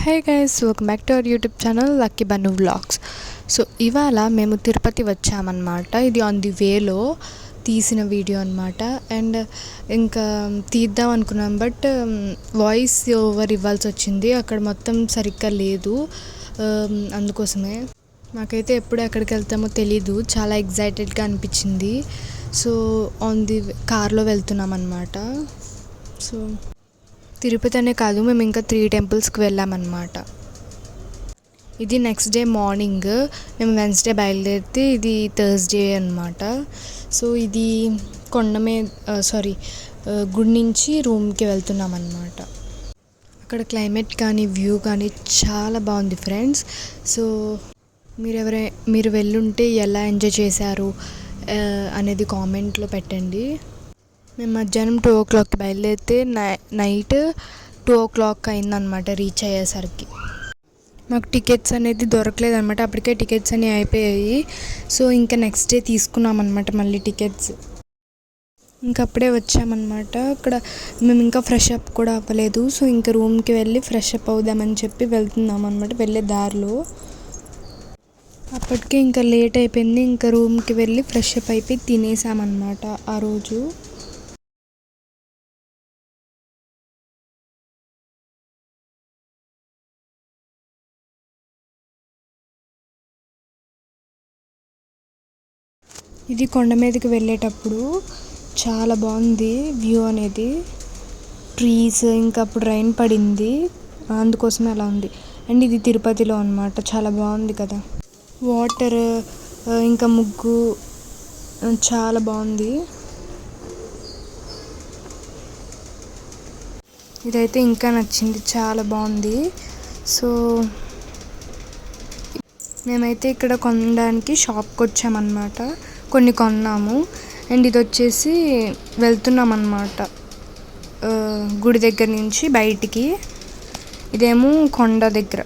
Hey guys, welcome back to our YouTube channel lucky Bannu vlogs. So ఇవాళ మేము తిరుపతి వచ్చామన్నమాట. ఇది ఆన్ ది వేలో తీసిన వీడియో అనమాట. అండ్ ఇంకా తీద్దాం అనుకున్నాం, బట్ వాయిస్ ఓవర్ ఇవ్వాల్సి వచ్చింది. అక్కడ మొత్తం సరిగ్గా లేదు, అందుకోసమే. మాకైతే ఎప్పుడు ఎక్కడికి వెళ్తామో తెలీదు, చాలా ఎగ్జైటెడ్గా అనిపించింది. సో ఆన్ ది కార్లో వెళ్తున్నాం అన్నమాట. సో తిరుపతి అనే కాదు, మేము ఇంకా 3 టెంపుల్స్కి వెళ్ళామన్నమాట. ఇది నెక్స్ట్ డే మార్నింగ్, మేము వెన్స్డే బయలుదేరితే ఇది థర్స్డే అనమాట. సో ఇది గుడి నుంచి రూమ్కి వెళ్తున్నాం అన్నమాట. అక్కడ క్లైమేట్ కానీ వ్యూ కానీ చాలా బాగుంది ఫ్రెండ్స్. సో మీరు వెళ్ళుంటే ఎలా ఎంజాయ్ చేశారు అనేది కామెంట్లో పెట్టండి. మేము మధ్యాహ్నం 2 o'clockకి బయలుదేరితే నైట్ 2 o'clock అయిందనమాట రీచ్ అయ్యేసరికి. మాకు టికెట్స్ అనేది దొరకలేదు అనమాట, అప్పటికే టికెట్స్ అన్నీ అయిపోయాయి. సో ఇంకా నెక్స్ట్ డే తీసుకున్నాం అనమాట మళ్ళీ టికెట్స్. ఇంకప్పుడే వచ్చామన్నమాట. అక్కడ మేము ఇంకా ఫ్రెష్ అప్ కూడా అవ్వలేదు. సో ఇంకా రూమ్కి వెళ్ళి ఫ్రెష్ అప్ అవుదామని చెప్పి వెళ్తున్నాం అనమాట. వెళ్ళే దారిలో అప్పటికే ఇంకా లేట్ అయిపోయింది. ఇంకా రూమ్కి వెళ్ళి ఫ్రెష్ అప్ అయిపోయి తినేసామన్నమాట ఆ రోజు. ఇది కొండ మీదకి వెళ్ళేటప్పుడు చాలా బాగుంది వ్యూ అనేది. ట్రీస్, ఇంకా అప్పుడు రైన్ పడింది, అందుకోసమే అలా ఉంది. అండ్ ఇది తిరుపతిలో అనమాట. చాలా బాగుంది కదా, వాటర్ ఇంకా ముగ్గు చాలా బాగుంది. ఇదైతే ఇంకా నచ్చింది, చాలా బాగుంది. సో మేమైతే ఇక్కడ కొనడానికి షాప్కి వచ్చామన్నమాట. కొన్ని కొన్నాము. అండ్ ఇది వచ్చేసి వెళ్తున్నాం అన్నమాట గుడి దగ్గర నుంచి బయటికి. ఇదేమో కొండ దగ్గర.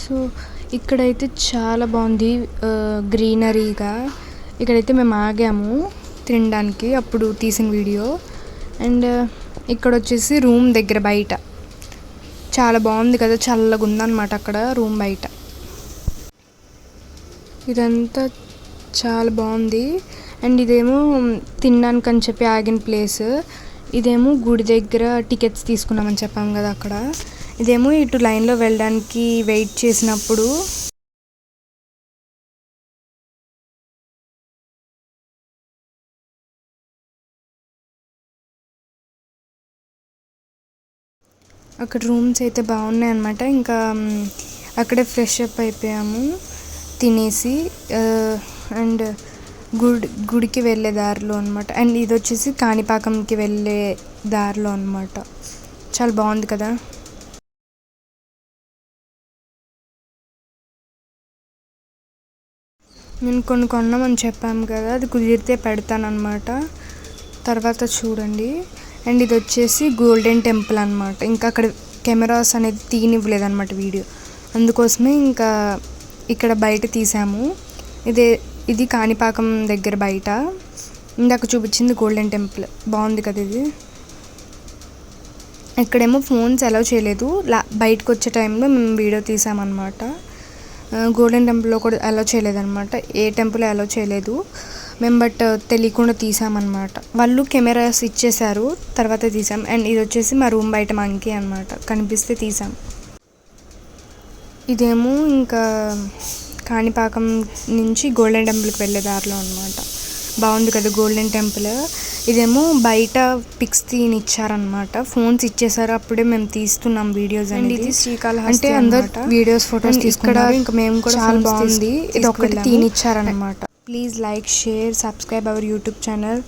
సో ఇక్కడైతే చాలా బాగుంది గ్రీనరీగా. ఇక్కడైతే మేము ఆగాము తినడానికి, అప్పుడు తీసిన వీడియో. అండ్ ఇక్కడ వచ్చేసి రూమ్ దగ్గర బయట చాలా బాగుంది కదా, చల్లగా ఉందన్నమాట అక్కడ రూమ్ బయట. ఇదంతా చాలా బాగుంది. అండ్ ఇదేమో తినడానికి అని చెప్పి ఆగిన ప్లేస్. ఇదేమో గుడి దగ్గర టికెట్స్ తీసుకున్నామని చెప్పాము కదా అక్కడ. ఇదేమో ఇటు లైన్లో వెళ్ళడానికి వెయిట్ చేసినప్పుడు అక్కడ రూమ్స్ అయితే బాగున్నాయి అన్నమాట. ఇంకా అక్కడే ఫ్రెష్ అప్ అయిపోయాము తినేసి. అండ్ గుడికి వెళ్ళే దారిలో అనమాట. అండ్ ఇది వచ్చేసి కాణిపాకంకి వెళ్ళే దారిలో అనమాట. చాలా బాగుంది కదా. నేను కొన్ని కొన్నామని చెప్పాము కదా, అది కుదిరితే పెడతానమాట, తర్వాత చూడండి. అండ్ ఇది వచ్చేసి గోల్డెన్ టెంపుల్ అనమాట. ఇంకా అక్కడ కెమెరాస్ అనేది తీయనివ్వలేదు అనమాట వీడియో, అందుకోసమే ఇంకా ఇక్కడ బయట తీసాము. ఇది కాణిపాకం దగ్గర బయట. ఇందాక చూపించింది గోల్డెన్ టెంపుల్, బాగుంది కదా ఇది. ఇక్కడేమో ఫోన్స్ అలౌ చేయలేదు, బయటకు వచ్చే టైంలో మేము వీడియో తీసామన్నమాట. గోల్డెన్ టెంపుల్లో కూడా అలౌ చేయలేదన్నమాట, ఏ టెంపుల్ అలౌ చేయలేదు మేము, బట్ తెలియకుండా తీసామన్నమాట. వాళ్ళు కెమెరాస్ ఇచ్చేసారు, తర్వాత తీసాం. అండ్ ఇది వచ్చేసి మా రూమ్ బయట మంకీ అనమాట, కనిపిస్తే తీసాం. ఇదేమో ఇంకా కాణిపాకం నుంచి గోల్డెన్ టెంపుల్కి వెళ్ళే దారిలో అనమాట. బాగుంది కదా గోల్డెన్ టెంపుల్. ఇదేమో బయట పిక్స్ తీనిచ్చారనమాట, ఫోన్స్ ఇచ్చేసారు, అప్పుడే మేము తీస్తున్నాం వీడియోస్ అనేది. అంటే అందరు వీడియోస్ ఫొటోస్ తీసుకున్నారు, ఇంకా మేము కూడా చాలా బాగుంది ఇది ఒకటి తీనిచ్చారనమాట. Please like, share, subscribe our YouTube channel.